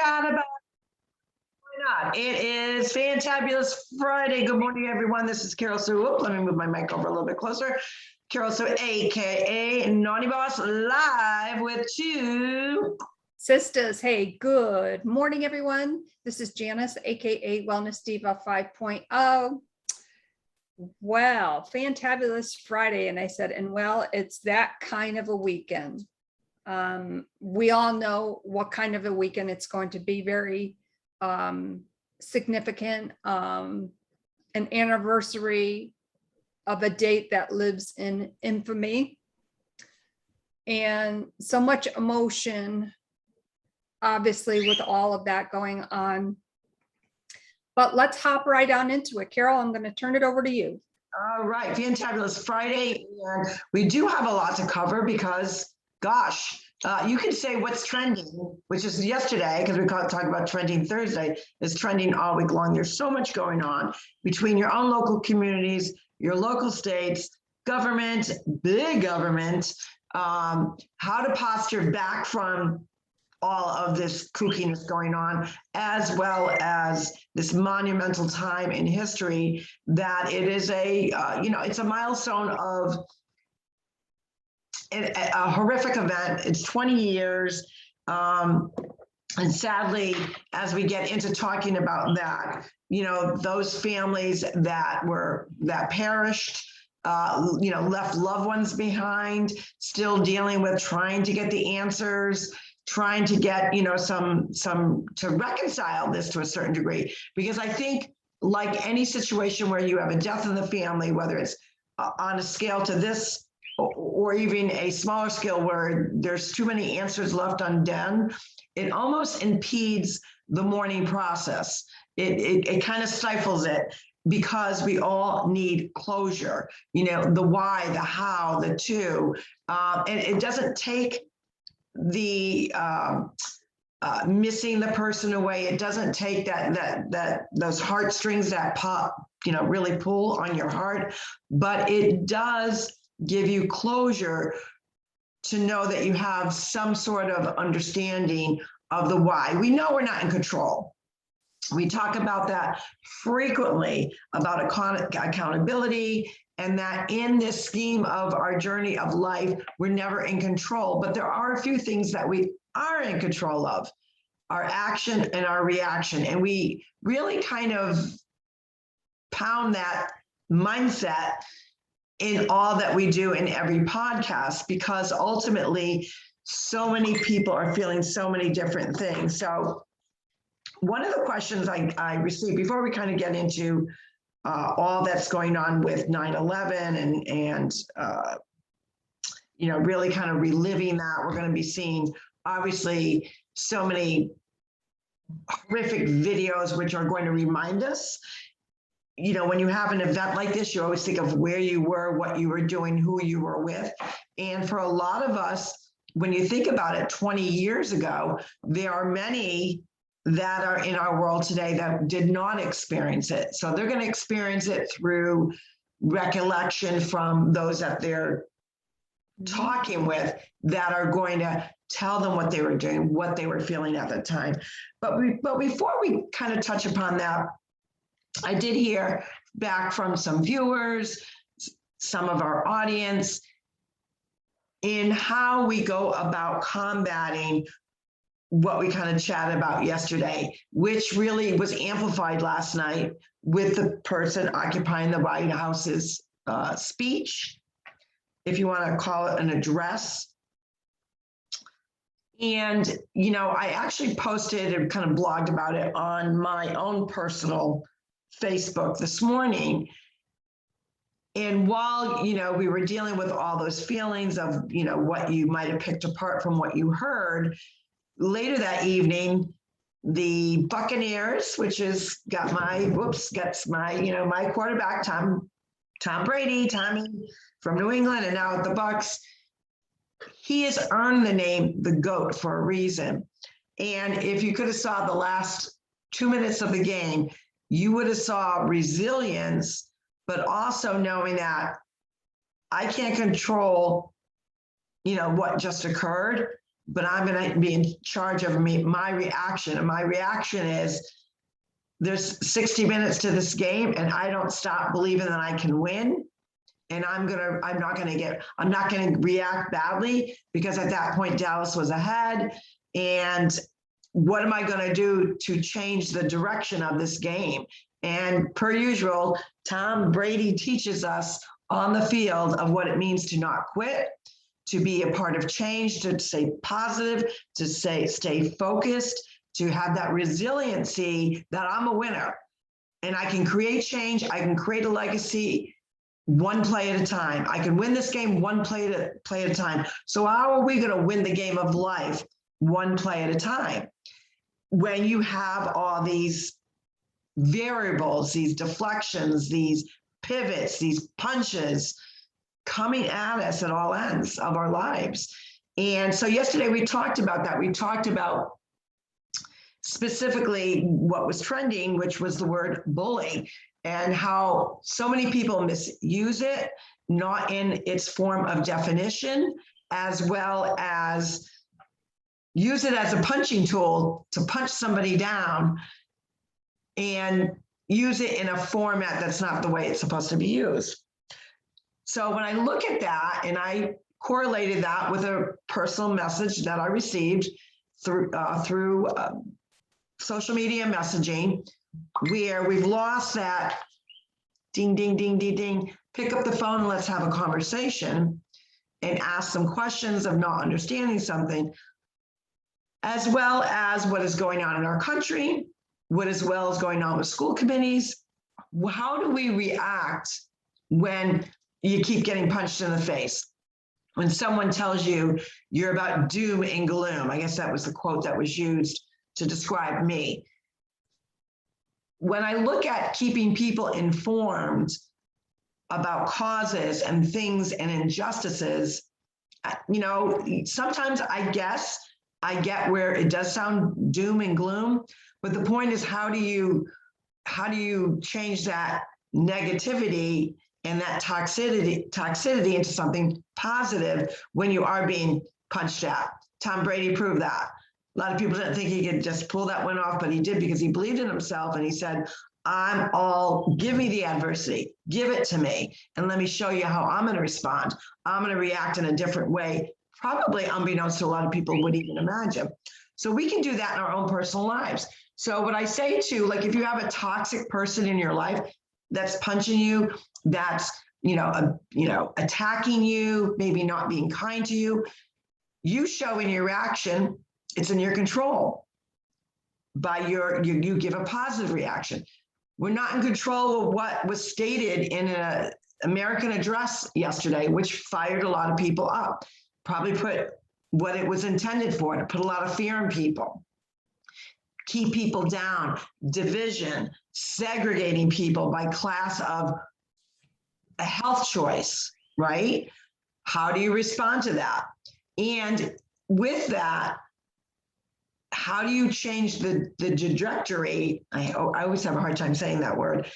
chat about why not. It is Fantabulous Friday. Good morning, everyone. This is Carol Sue. Let me move my mic over a little bit closer. Carol Sue, aka Naughty Boss, live with Two Sisters. Hey, good morning, everyone. This is Janis, aka Wellness Diva 5.0. Well, Fantabulous Friday. And I said, and well, it's that kind of a weekend. We all know what kind of a weekend it's going to be. Very significant, an anniversary of a date that lives in infamy, and so much emotion, obviously, with all of that going on. But let's hop right on into it. Carol, I'm going to turn it over to you. All right, Fantabulous Friday. And we do have a lot to cover because, gosh, you could say what's trending, which is yesterday, because we talk about trending Thursday, is trending all week long. There's so much going on between your own local communities, your local states, government, big government, how to posture back from all of this kookiness going on, as well as this monumental time in history that it is a, it's a milestone of a horrific event. It's 20 years. And sadly, as we get into talking about that, those families that perished, left loved ones behind, still dealing with trying to get the answers, trying to get, to reconcile this to a certain degree. Because I think, like any situation where you have a death in the family, whether it's on a scale to this or even a smaller scale where there's too many answers left undone, it almost impedes the mourning process. It kind of stifles it, because we all need closure, the why, the how, the to, and it doesn't take the missing the person away. It doesn't take that those heartstrings that pop, really pull on your heart, but it does give you closure to know that you have some sort of understanding of the why. We know we're not in control. We talk about that frequently, about accountability, and that in this scheme of our journey of life, we're never in control. But there are a few things that we are in control of: our action and our reaction. And we really kind of pound that mindset in all that we do in every podcast, because ultimately so many people are feeling so many different things. So one of the questions I received before we kind of get into all that's going on with 9/11 and really kind of reliving that, we're going to be seeing obviously so many horrific videos which are going to remind us. When you have an event like this, you always think of where you were, what you were doing, who you were with. And for a lot of us, when you think about it, 20 years ago, there are many that are in our world today that did not experience it. So they're going to experience it through recollection from those that they're talking with, that are going to tell them what they were doing, what they were feeling at the time. But before we kind of touch upon that, I did hear back from some viewers, some of our audience, in how we go about combating what we kind of chatted about yesterday, which really was amplified last night with the person occupying the White House's speech, if you want to call it an address. And, I actually posted and kind of blogged about it on my own personal Facebook this morning. And while, we were dealing with all those feelings of, what you might have picked apart from what you heard, later that evening, the Buccaneers, which is got my quarterback, Tom Brady, Tommy from New England, and now at the Bucs, he has earned the name the GOAT for a reason. And if you could have saw the last 2 minutes of the game, you would have saw resilience, but also knowing that I can't control, what just occurred, but I'm going to be in charge of my reaction. And my reaction is there's 60 minutes to this game and I don't stop believing that I can win. And I'm not going to react badly, because at that point, Dallas was ahead. And what am I going to do to change the direction of this game? And per usual, Tom Brady teaches us on the field of what it means to not quit, to be a part of change, to stay positive, to stay focused, to have that resiliency that I'm a winner and I can create change. I can create a legacy one play at a time. I can win this game one play at a time. So how are we going to win the game of life one play at a time? When you have all these variables, these deflections, these pivots, these punches coming at us at all ends of our lives. And so yesterday we talked about that. We talked about specifically what was trending, which was the word bully, and how so many people misuse it, not in its form of definition, as well as use it as a punching tool to punch somebody down and use it in a format that's not the way it's supposed to be used. So when I look at that, and I correlated that with a personal message that I received through social media messaging, where we've lost that ding, ding, ding, ding, ding, pick up the phone and let's have a conversation and ask some questions of not understanding something, as well as what is going on in our country, what as well as going on with school committees. How do we react when you keep getting punched in the face? When someone tells you you're about doom and gloom, I guess that was the quote that was used to describe me. When I look at keeping people informed about causes and things and injustices, sometimes I get where it does sound doom and gloom, but the point is, how do you change that negativity and that toxicity into something positive when you are being punched at? Tom Brady proved that. A lot of people didn't think he could just pull that one off, but he did, because he believed in himself and he said, give me the adversity, give it to me, and let me show you how I'm going to respond. I'm going to react in a different way, probably unbeknownst to a lot of people would even imagine. So we can do that in our own personal lives. So what I say to, like, if you have a toxic person in your life that's punching you, that's, attacking you, maybe not being kind to you, you show in your action, it's in your control. You give a positive reaction. We're not in control of what was stated in an American address yesterday, which fired a lot of people up, probably put what it was intended for, to put a lot of fear in people, keep people down, division, segregating people by class of a health choice, right? How do you respond to that? And with that, how do you change the trajectory? I always have a hard time saying that word,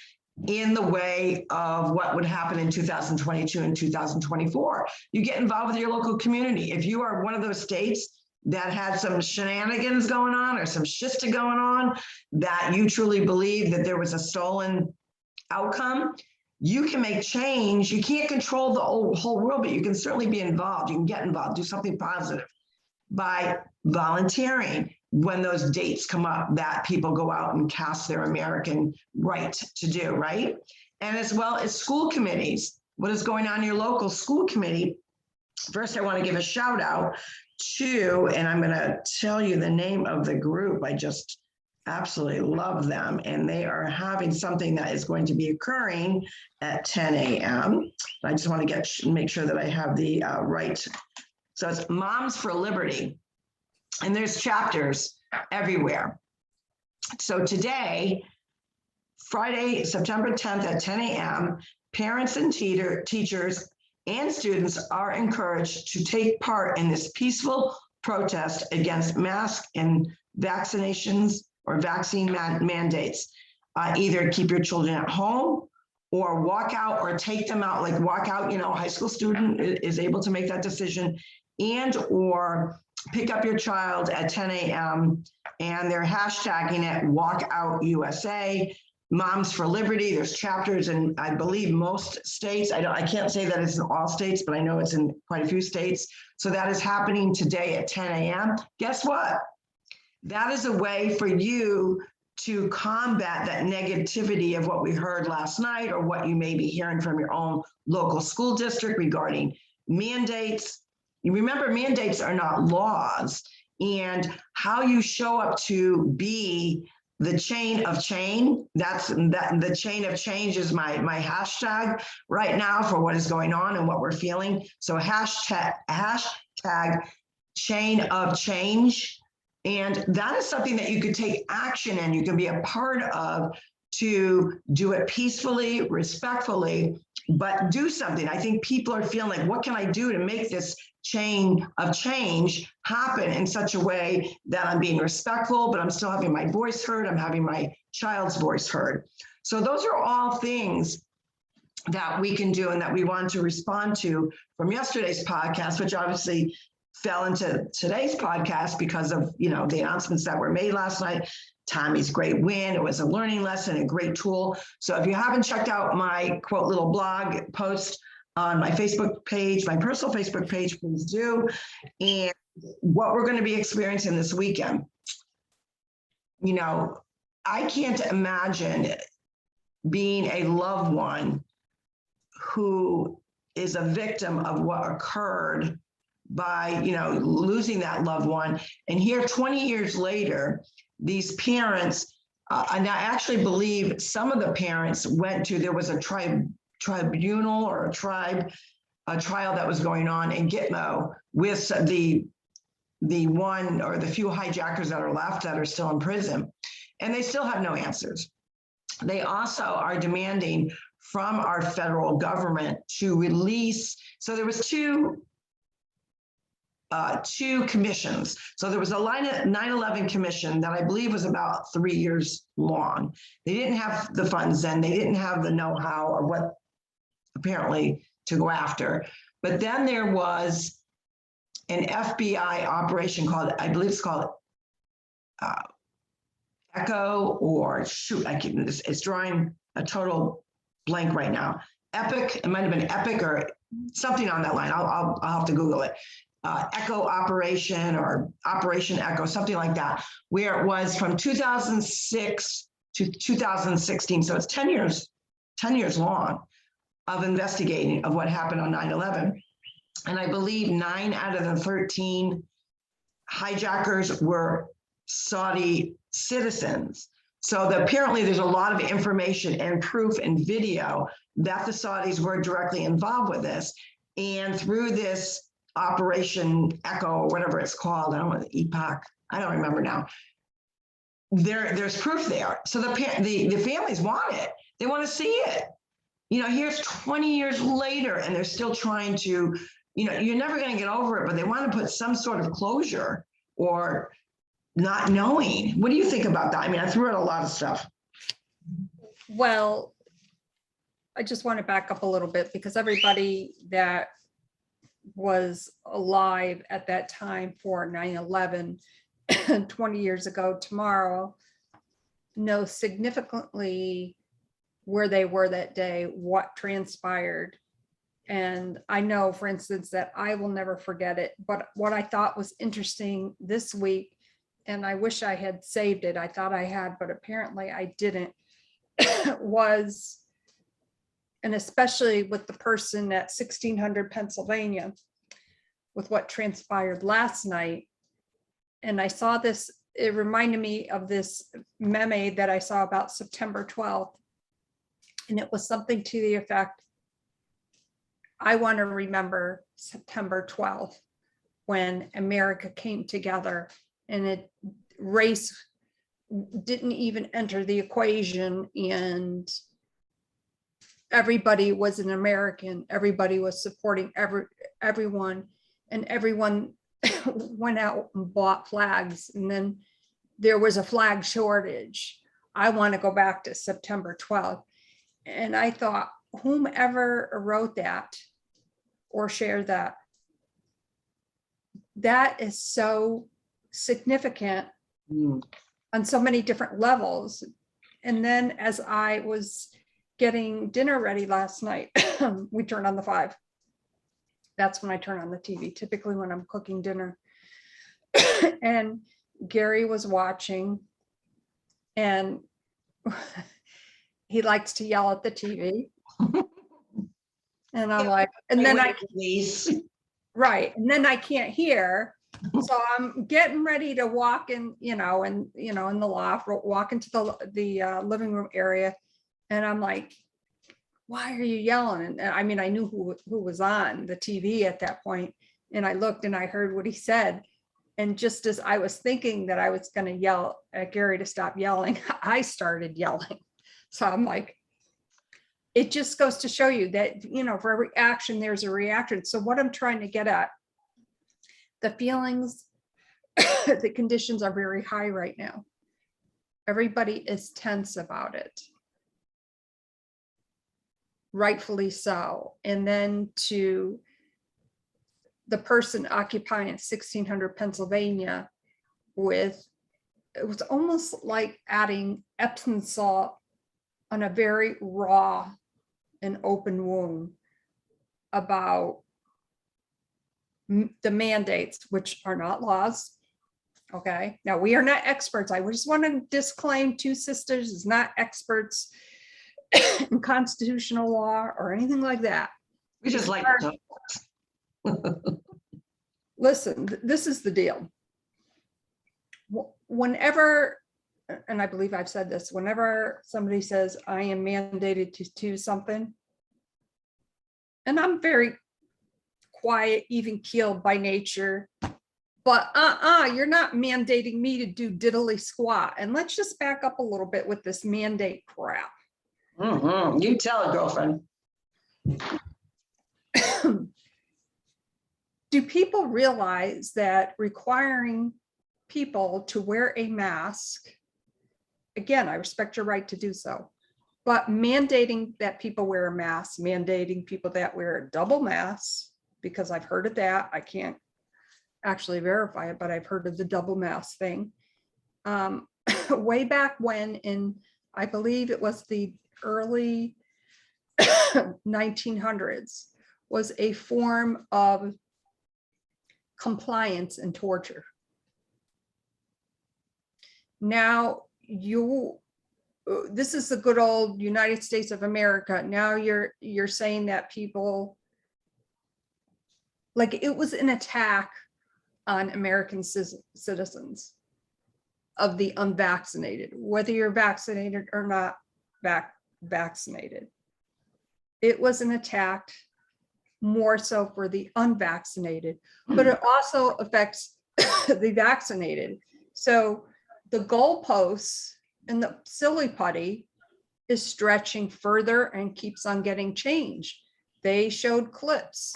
in the way of what would happen in 2022 and 2024. You get involved with your local community. If you are one of those states that had some shenanigans going on or some shista going on, that you truly believe that there was a stolen outcome, you can make change. You can't control the whole world, but you can certainly be involved. You can get involved, do something positive by volunteering when those dates come up that people go out and cast their American right to do, right? And as well as school committees, what is going on in your local school committee? First, I want to give a shout out to, and I'm going to tell you the name of the group. I just absolutely love them. And they are having something that is going to be occurring at 10 a.m. I just want to make sure that I have the right. So it's MomsForLiberty. And there's chapters everywhere. So today, Friday, September 10th at 10 a.m., parents and teachers and students are encouraged to take part in this peaceful protest against mask and vaccinations or vaccine mandates. Either keep your children at home or walk out, or take them out, like walk out, a high school student is able to make that decision, and or pick up your child at 10 a.m. and they're hashtagging it Walk Out USA, Moms for Liberty. There's chapters in, I believe, most states. I can't say that it's in all states, but I know it's in quite a few states. So that is happening today at 10 a.m. Guess what? That is a way for you to combat that negativity of what we heard last night or what you may be hearing from your own local school district regarding mandates. You remember, mandates are not laws, and how you show up to be the chain of change. The chain of change is my hashtag right now for what is going on and what we're feeling. So hashtag chain of change. And that is something that you could take action in, you can be a part of, to do it peacefully, respectfully, but do something. I think people are feeling like, what can I do to make this chain of change happen in such a way that I'm being respectful, but I'm still having my voice heard, I'm having my child's voice heard. So those are all things that we can do and that we want to respond to from yesterday's podcast, which obviously fell into today's podcast because of, the announcements that were made last night. Tommy's great win. It was a learning lesson, a great tool. So if you haven't checked out my quote little blog post on my Facebook page, my personal Facebook page, please do. And what we're going to be experiencing this weekend, I can't imagine being a loved one who is a victim of what occurred by, losing that loved one. And here 20 years later, these parents, and I actually believe some of the parents there was a tribunal or a trial that was going on in Gitmo with the one or the few hijackers that are left that are still in prison, and they still have no answers. They also are demanding from our federal government to release. So there was two commissions. So there was a 9/11 commission that I believe was about 3 years long. They didn't have the funds then, they didn't have the know-how or what apparently to go after. But then there was an FBI operation called, I believe it's called Echo, or shoot, it's drawing a total blank right now. Epic, it might have been Epic or something on that line. I'll have to Google it. Echo Operation or Operation Echo, something like that, where it was from 2006 to 2016. So it's 10 years long of investigating of what happened on 9/11. And I believe 9 out of the 13 hijackers were Saudi citizens. So apparently there's a lot of information and proof and video that the Saudis were directly involved with this. And through this Operation Echo, or whatever it's called, I don't know, EPOC, I don't remember now. There's proof there. So the families want it. They want to see it. Here's 20 years later, and they're still trying to, you're never going to get over it, but they want to put some sort of closure or not knowing. What do you think about that? I mean, I threw out a lot of stuff. Well, I just want to back up a little bit because everybody that was alive at that time for 9/11 20 years ago tomorrow knows significantly where they were that day, what transpired. And I know, for instance, that I will never forget it. But what I thought was interesting this week, and I wish I had saved it, I thought I had, but apparently I didn't, was, and especially with the person at 1600 Pennsylvania, with what transpired last night. And I saw this, it reminded me of this meme that I saw about September 12th. And it was something to the effect, I want to remember September 12th when America came together and race didn't even enter the equation, and everybody was an American, everybody was supporting everyone, and everyone went out and bought flags, and then there was a flag shortage. I want to go back to September 12th. And I thought, whomever wrote that or shared that that is so significant on so many different levels. And then as I was getting dinner ready last night, we turned on the 5. That's when I turn on the TV, typically when I'm cooking dinner. And Gary was watching, and he likes to yell at the TV. And I'm like, and then right. And then I can't hear. So I'm getting ready to walk in, in the loft, walk into the living room area. And I'm like, why are you yelling? And I mean, I knew who was on the TV at that point. And I looked and I heard what he said. And just as I was thinking that I was going to yell at Gary to stop yelling, I started yelling. So I'm like, it just goes to show you that, for every action, there's a reaction. So what I'm trying to get at, the feelings, the conditions are very high right now. Everybody is tense about it. Rightfully so. And then to the person occupying 1600 Pennsylvania it was almost like adding Epsom salt on a very raw and open wound about the mandates, which are not laws. Okay. Now, we are not experts. I just want to disclaim TwoSistas is not experts in constitutional law or anything like that. We just like listen, this is the deal. Whenever, and I believe I've said this, whenever somebody says I am mandated to do something, and I'm very quiet, even keeled by nature, but you're not mandating me to do diddly squat. And let's just back up a little bit with this mandate crap. You tell it, girlfriend. Do people realize that requiring people to wear a mask, again, I respect your right to do so, but mandating that people wear a mask, mandating people that wear a double mask, because I've heard of that. I can't actually verify it, but I've heard of the double mask thing. Way back when, I believe it was the early 1900s, was a form of compliance and torture. Now this is the good old United States of America. Now you're saying that people, like, it was an attack on American citizens of the unvaccinated, whether you're vaccinated or not vaccinated. It was an attack more so for the unvaccinated, but it also affects the vaccinated. So the goalposts and the silly putty is stretching further and keeps on getting changed. They showed clips,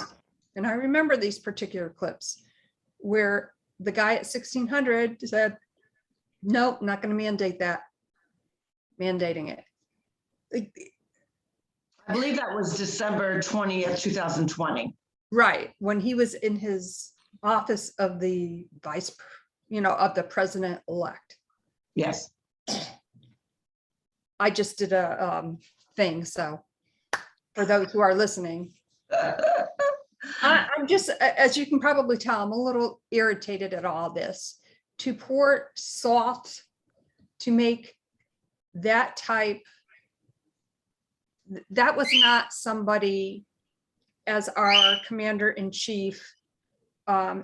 and I remember these particular clips where the guy at 1600 said, nope, not going to mandate that, mandating it. I believe that was December 20th, 2020. Right, when he was in his office of the of the president-elect. Yes. I just did a thing, so for those who are listening, I'm just, as you can probably tell, I'm a little irritated at all this. To pour salt to make that type, that was not somebody as our commander-in-chief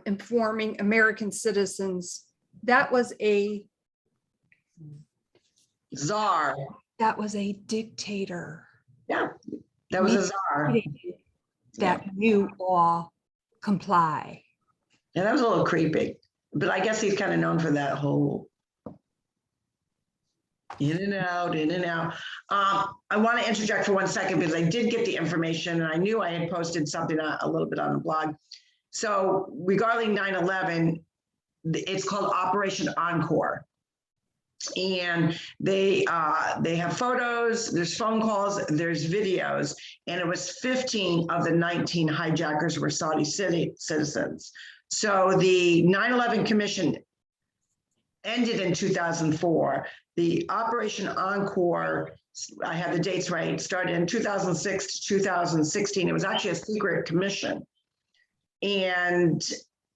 informing American citizens. That was a czar. That was a dictator. Yeah, that was a czar. That you all comply. And that was a little creepy, but I guess he's kind of known for that whole in and out, in and out. I want to interject for 1 second because I did get the information and I knew I had posted something a little bit on the blog. So regarding 9/11, it's called Operation Encore. And they have photos, there's phone calls, there's videos, and it was 15 of the 19 hijackers were Saudi citizens. So the 9/11 Commission ended in 2004. The Operation Encore, I have the dates right, started in 2006 to 2016. It was actually a secret commission. And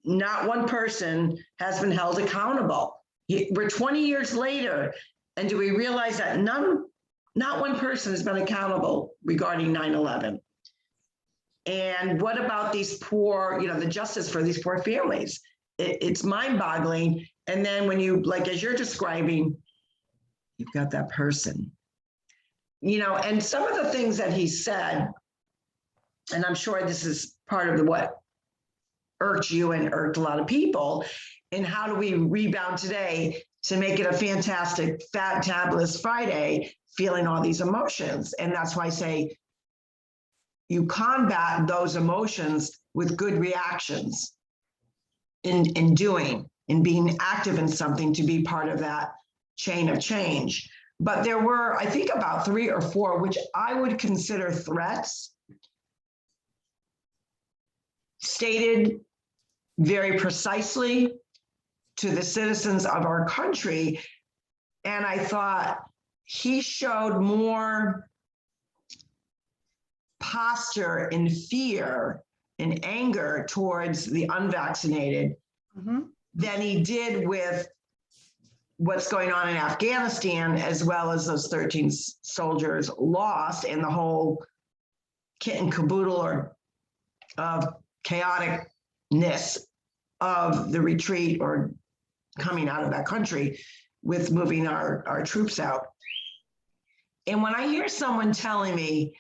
not one person has been held accountable. We're 20 years later, and do we realize that not one person has been accountable regarding 9/11? And what about these poor, the justice for these poor families? It's mind-boggling. And then when you, like, as you're describing, you've got that person, and some of the things that he said, and I'm sure this is part of what irked you and irked a lot of people, and how do we rebound today to make it a fantastic, fantabulous Friday, feeling all these emotions? And that's why I say you combat those emotions with good reactions in doing, in being active in something to be part of that chain of change. But there were, I think, about 3 or 4, which I would consider threats, stated very precisely to the citizens of our country. And I thought he showed more posture in fear and anger towards the unvaccinated than he did with what's going on in Afghanistan, as well as those 13 soldiers lost, and the whole kit and caboodle of chaoticness of the retreat or coming out of that country with moving our troops out. And when I hear someone telling me,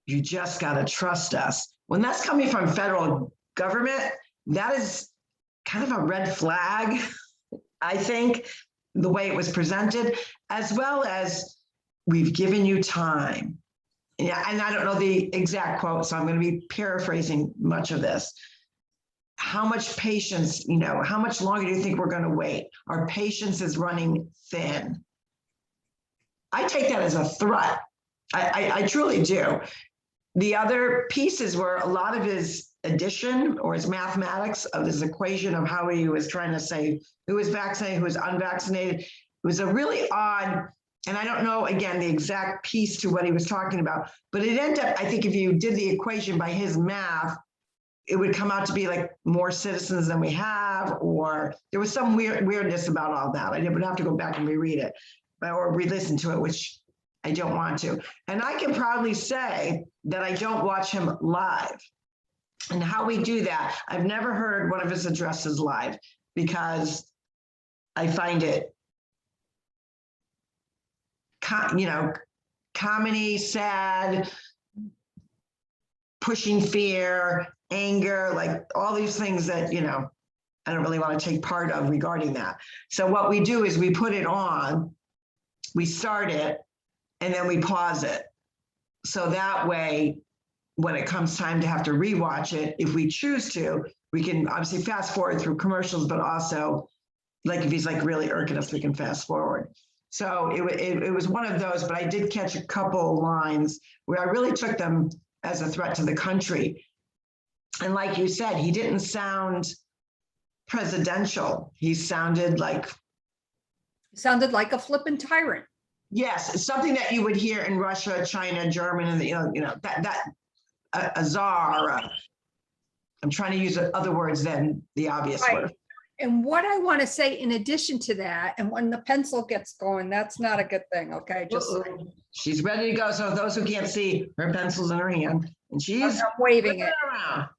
you just got to trust us, when that's coming from federal government, that is kind of a red flag, I think, the way it was presented, as well as we've given you time. Yeah, and I don't know the exact quote, so I'm going to be paraphrasing much of this. How much patience, how much longer do you think we're going to wait? Our patience is running thin. I take that as a threat. I truly do. The other pieces were a lot of his addition or his mathematics of his equation of how he was trying to say who was vaccinated, who was unvaccinated. It was a really odd, and I don't know, again, the exact piece to what he was talking about, but it ended up, I think if you did the equation by his math, it would come out to be like more citizens than we have, or there was some weirdness about all that. I would have to go back and reread it or re-listen to it, which I don't want to. And I can proudly say that I don't watch him live. And how we do that, I've never heard one of his addresses live because I find it, comedy, sad, pushing fear, anger, like all these things that, I don't really want to take part of regarding that. So what we do is we put it on, we start it, and then we pause it. So that way, when it comes time to have to rewatch it, if we choose to, we can obviously fast forward through commercials, but also, like if he's like really irking us, we can fast forward. So it was one of those, but I did catch a couple lines where I really took them as a threat to the country. And like you said, he didn't sound presidential. He sounded like a flippant tyrant. Yes, it's something that you would hear in Russia, China, Germany, that a czar. I'm trying to use other words than the obvious word. And what I want to say in addition to that, and when the pencil gets going, that's not a good thing, okay? Just she's ready to go. So those who can't see, her pencil's in her hand, and she's waving it around.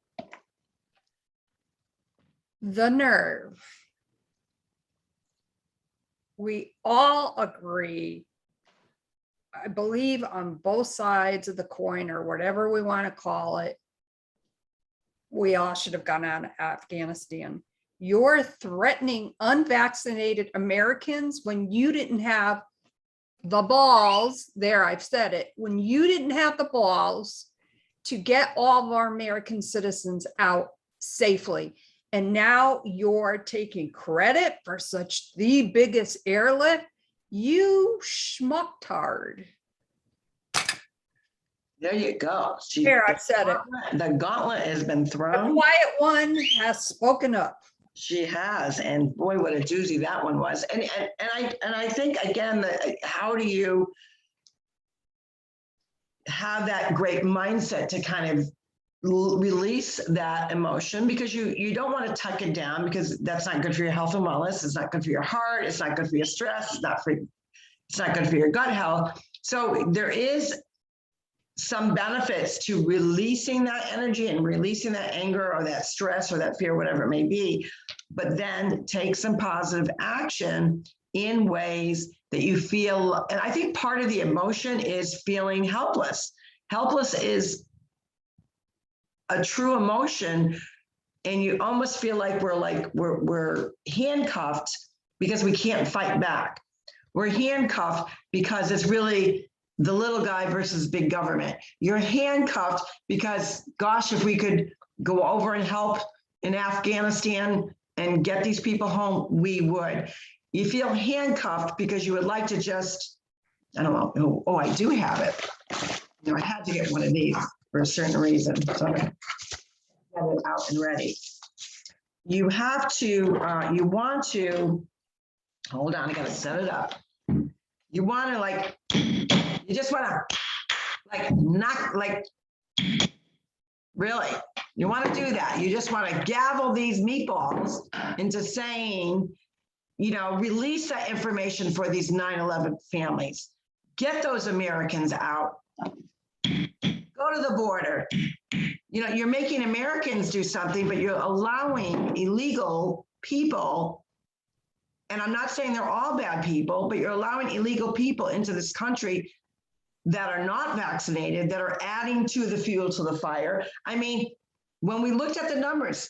The nerve. We all agree, I believe, on both sides of the coin, or whatever we want to call it, we all should have gone out of Afghanistan. You're threatening unvaccinated Americans when you didn't have the balls, there, I've said it, when you didn't have the balls to get all of our American citizens out safely. And now you're taking credit for such the biggest airlift. You schmucktard. There you go. There, I've said it. The gauntlet has been The thrown. quiet one has spoken up. She has, and boy, what a doozy that one was. And I think again that how do you have that great mindset to kind of release that emotion, because you don't want to tuck it down, because that's not good for your health and wellness. It's not good for your heart. It's not good for your stress. It's not good for your gut health. So there is some benefits to releasing that energy and releasing that anger or that stress or that fear, whatever it may be, but then take some positive action in ways that you feel. And I think part of the emotion is feeling helpless. Helpless is a true emotion, and you almost feel like we're handcuffed because we can't fight back. We're handcuffed because it's really the little guy versus big government. You're handcuffed because, gosh, if we could go over and help in Afghanistan and get these people home, we would. You feel handcuffed because you would like to just, I don't know, oh, I do have it. You know, I had to get one of these for a certain reason. So I get it out and ready. You have to, you want to, hold on, I gotta set it up. You want to you just want to knock, really, you want to do that. You just want to gavel these meatballs into saying, you know, release that information for these 9/11 families. Get those Americans out. Go to the border. You know, you're making Americans do something, but you're allowing illegal people, and I'm not saying they're all bad people, but you're allowing illegal people into this country that are not vaccinated, that are adding to the fuel to the fire. I mean, when we looked at the numbers,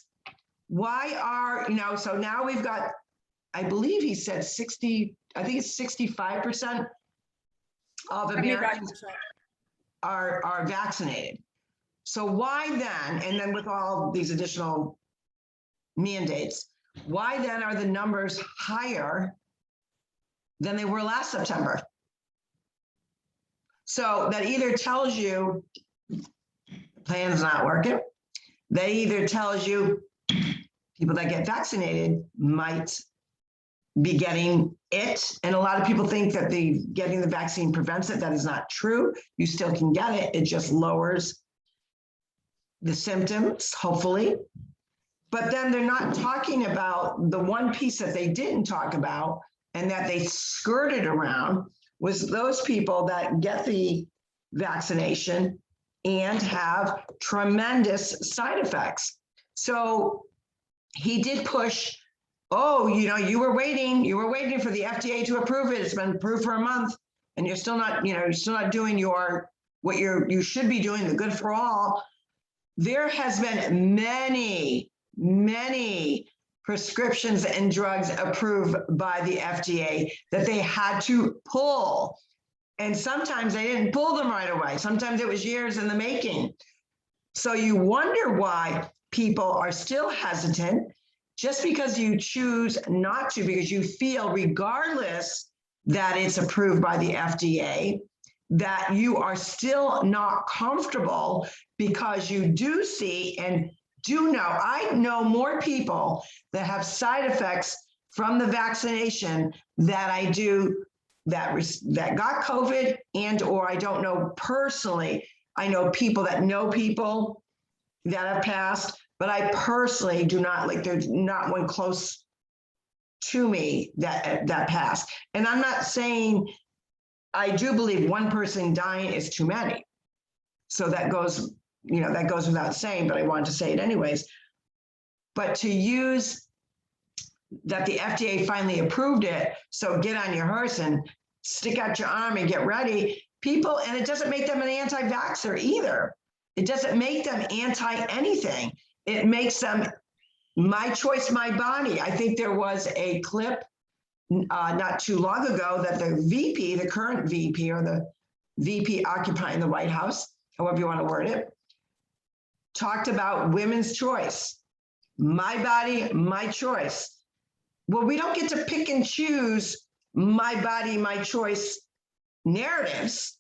why are, you know, so now we've got, I believe he said 60, I think it's 65% of Americans are vaccinated. So why then, and then with all these additional mandates, why then are the numbers higher than they were last September? So that either tells you the plan's not working. They either tells you people that get vaccinated might be getting it. And a lot of people think that getting the vaccine prevents it. That is not true. You still can get it. It just lowers the symptoms, hopefully. But then they're not talking about the one piece that they didn't talk about and that they skirted around was those people that get the vaccination and have tremendous side effects. So he did push, oh, you know, you were waiting for the FDA to approve it. It's been approved for a month and you're still not, you know, you're still not doing what you should be doing, the good for all. There has been many prescriptions and drugs approved by the FDA that they had to pull. And sometimes they didn't pull them right away. Sometimes it was years in the making. So you wonder why people are still hesitant just because you choose not to, because you feel regardless that it's approved by the FDA, that you are still not comfortable because you do see and do know. I know more people that have side effects from the vaccination that I do that got COVID and or I don't know personally. I know people that have passed, but I personally do not, like, there's not one close to me that passed. And I'm not saying, I do believe one person dying is too many. So that goes, you know, that goes without saying, but I wanted to say it anyways. But to use that the FDA finally approved it, so get on your horse and stick out your arm and get ready. People, and it doesn't make them an anti-vaxxer either. It doesn't make them anti-anything. It makes them my choice, my body. I think there was a clip not too long ago that the current VP or the VP occupying the White House, however you want to word it, talked about women's choice. My body, my choice. Well, we don't get to pick and choose my body, my choice narratives.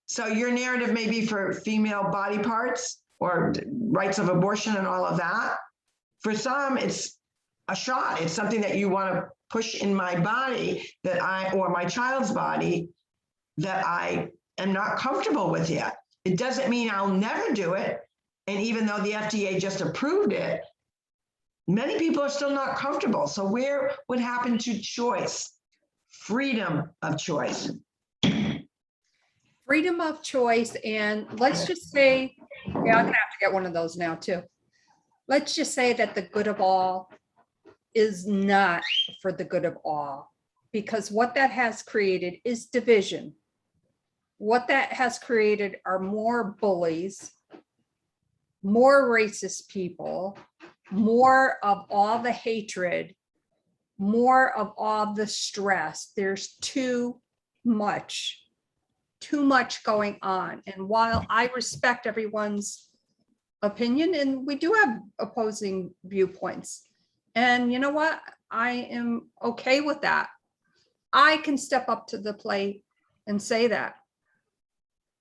So your narrative may be for female body parts or rights of abortion and all of that. For some, it's a shot. It's something that you want to push in my body or my child's body that I am not comfortable with yet. It doesn't mean I'll never do it. And even though the FDA just approved it, many people are still not comfortable. So what happened to choice? Freedom of choice. Freedom of choice. And let's just say, yeah, I'm gonna have to get one of those now too. Let's just say that the good of all is not for the good of all, because what that has created is division. What that has created are more bullies, more racist people, more of all the hatred, more of all the stress. There's too much going on. And while I respect everyone's opinion, and we do have opposing viewpoints, and you know what? I am okay with that. I can step up to the plate and say that.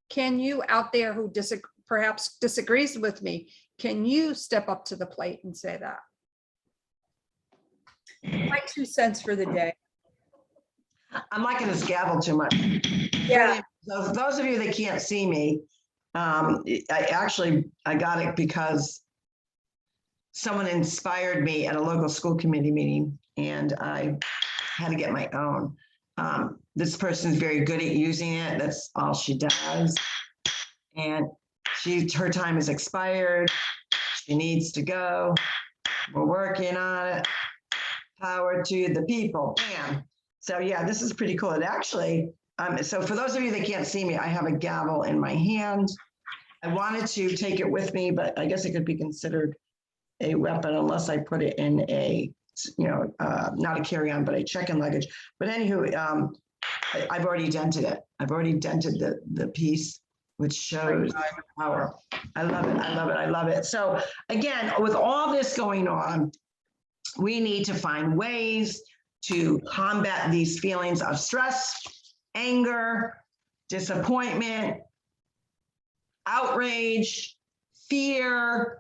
Can you out there who perhaps disagrees with me, can you step up to the plate and say that? My 2 cents for the day. I'm liking this gavel too much. Yeah. Those of you that can't see me, I got it because someone inspired me at a local school committee meeting, and I had to get my own. This person's very good at using it. That's all she does. And her time is expired. She needs to go. We're working on it. Power to the people. Bam. So yeah, this is pretty cool. It actually, so for those of you that can't see me, I have a gavel in my hand. I wanted to take it with me, but I guess it could be considered a weapon unless I put it in a, not a carry-on, but a check-in luggage. But anywho, I've already dented it. I've already dented the piece, which shows power. I love it. I love it. I love it. So again, with all this going on, we need to find ways to combat these feelings of stress, anger, disappointment, outrage, fear,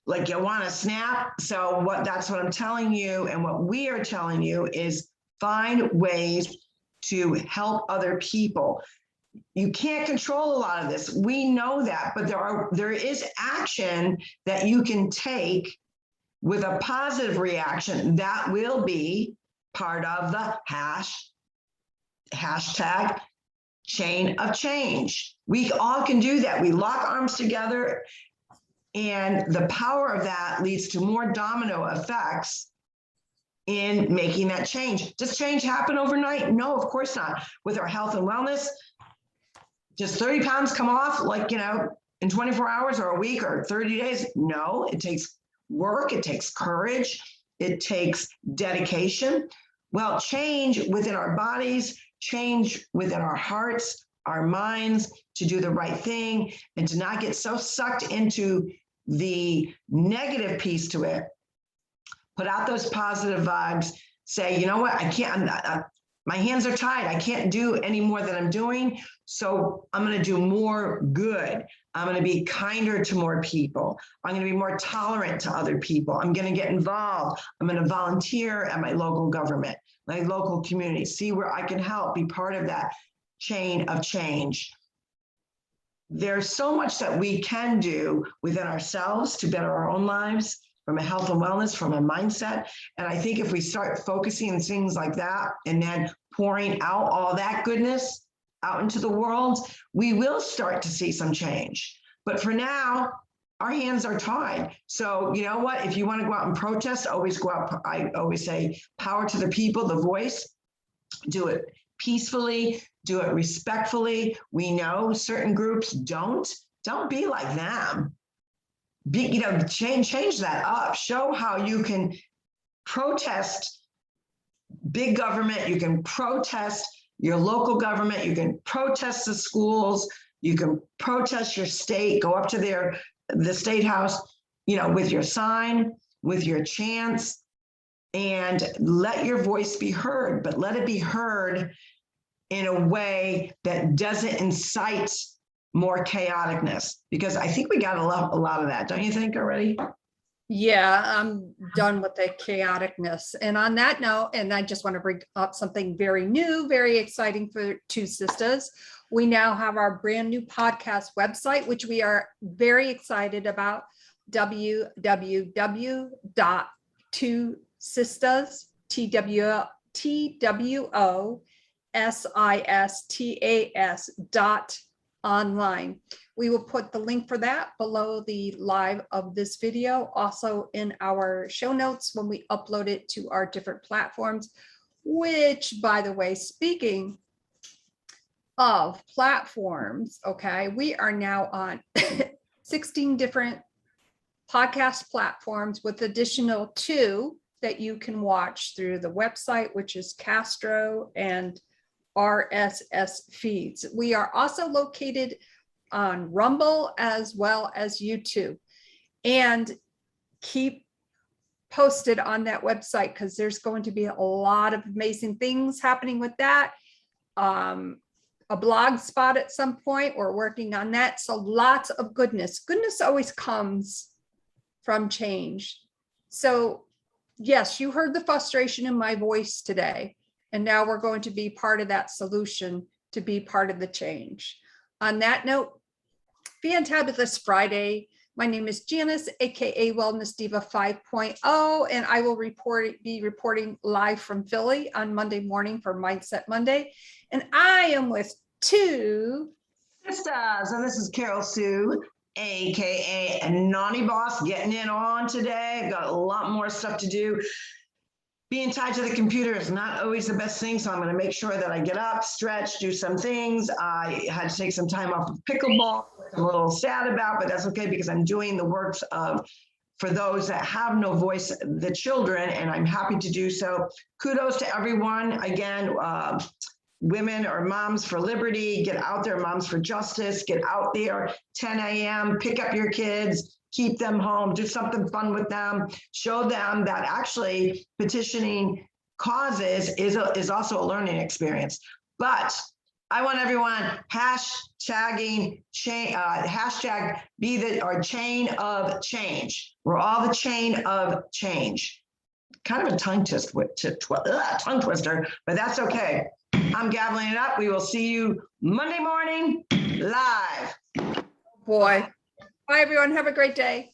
like you want to snap. So that's what I'm telling you. And what we are telling you is find ways to help other people. You can't control a lot of this. We know that, but there is action that you can take with a positive reaction that will be part of the hashtag chain of change. We all can do that. We lock arms together, and the power of that leads to more domino effects in making that change. Does change happen overnight? No, of course not. With our health and wellness, just 30 pounds come off like, in 24 hours or a week or 30 days? No, it takes work, it takes courage, it takes dedication. Well, change within our bodies, change within our hearts, our minds, to do the right thing and to not get so sucked into the negative piece to it. Put out those positive vibes, say, you know what, I can't, my hands are tied. I can't do any more than I'm doing. So I'm going to do more good. I'm going to be kinder to more people. I'm going to be more tolerant to other people. I'm going to get involved. I'm going to volunteer at my local government, my local community, see where I can help, be part of that chain of change. There's so much that we can do within ourselves to better our own lives, from a health and wellness, from a mindset. And I think if we start focusing on things like that and then pouring out all that goodness out into the world, we will start to see some change. But for now, our hands are tied. So you know what? If you want to go out and protest, always go out. I always say power to the people, the voice. Do it peacefully, do it respectfully. We know certain groups don't be like them. Change that up. Show how you can protest big government. You can protest your local government. You can protest the schools. You can protest your state. Go up to the state house, with your sign, with your chants, and let your voice be heard. But let it be heard in a way that doesn't incite more chaoticness, because I think we got a lot of that, don't you think already? Yeah, I'm done with the chaoticness. And on that note, and I just want to bring up something very new, very exciting for Two Sisters. We now have our brand new podcast website, which we are very excited about. www.twosistas, TWOSISTAS.online. We will put the link for that below the live of this video, also in our show notes when we upload it to our different platforms, which, by the way, speaking of platforms, okay, we are now on 16 different podcast platforms with additional 2 that you can watch through the website, which is Castro and RSS feeds. We are also located on Rumble as well as YouTube, and keep posted on that website because there's going to be a lot of amazing things happening with that. A blog spot at some point, we're working on that. So lots of goodness. Goodness always comes from change. So yes, you heard the frustration in my voice today, and now we're going to be part of that solution, to be part of the change. On that note, Fantabulous Friday. My name is Janis, aka Wellness Diva 5.0, and I will be reporting live from Philly on Monday morning for Mindset Monday. And I am with Two Sisters, and this is Carol Sue, aka Naughty Boss, getting in on today. I've got a lot more stuff to do. Being tied to the computer is not always the best thing, so I'm going to make sure that I get up, stretch, do some things. I had to take some time off of pickleball, which I'm a little sad about, but that's okay because I'm doing the works of, for those that have no voice, the children, and I'm happy to do so. Kudos to everyone. Again, women or Moms for Liberty, get out there, Moms for Justice, get out there, 10 a.m., pick up your kids, keep them home, do something fun with them, show them that actually petitioning causes is also a learning experience. But I want everyone hashtagging hashtag be the or chain of change. We're all the chain of change. Kind of a tongue twister, but that's okay. I'm gaveling it up. We will see you Monday morning live. Boy. Bye, everyone. Have a great day.